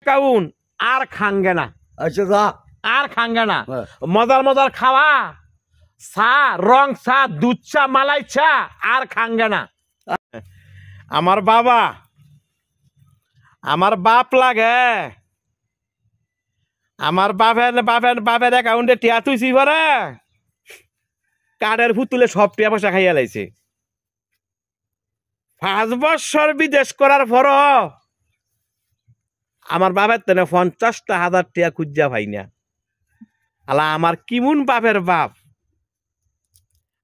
কাউন আর খাঙ্গে না। আচ্ছা যা আর খাঙ্গে না। মজার মজার খাওয়া চা, রং চা, দুধ চা, মালাই চা আর খাঙ্গে না। আমার বাবা, আমার বাপ লাগে, আমার বাপের অ্যাকাউন্টে টিয়া তুইছি পরে কার্ডের ফুতুলে সব টিয়া পয়সা খাইয়া লাইছে। 5 বছর বিদেশ করার পর আমার বাপের তেনে 50,000 টিয়া খুঁজা ভাই না। আলা আমার কিমুন বাপের বাপ।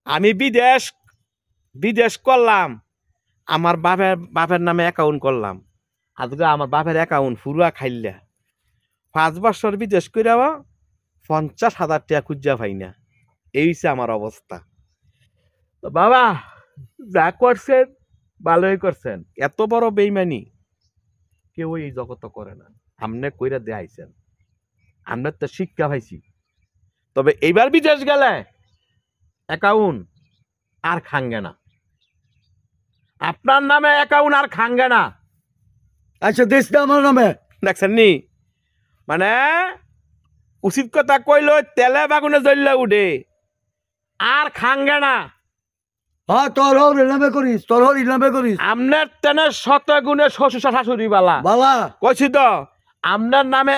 আমি বিদেশ করলাম, আমার বাপের নামে অ্যাকাউন্ট করলাম, আজকে আমার বাপের অ্যাকাউন্ট ফুরুয়া খাইলা। 5 বছর বিদেশ করে 50,000 টাকা খুঁজা পাই না। এই হচ্ছে আমার অবস্থা। তো বাবা যা করছেন ভালোই করছেন, এত বড় বেইমানি কেউ এই জগত করে না। আমনে কইরা দেখাইছেন, আমনের তো শিক্ষা পাইছি। তবে এইবার বিদেশ গেলে অ্যাকাউন্ট আর খাঙ্গে না, আপনার নামে অ্যাকাউন্ট আর খাঙ্গে না। আচ্ছা দেশ না আমার নামে, দেখছেন নি, মানে উচিত কথা কইল তেলে বাগুনে জ্বললে উঠে আর খাঙ্গে না। হ্যাঁ তোর হোক নামে করিস, তোর হোক নামে করিস। আমনের তেনে 100 গুণে শ্বশুর শাশুড়ি বালা বালা কইছি তো, আমনের নামে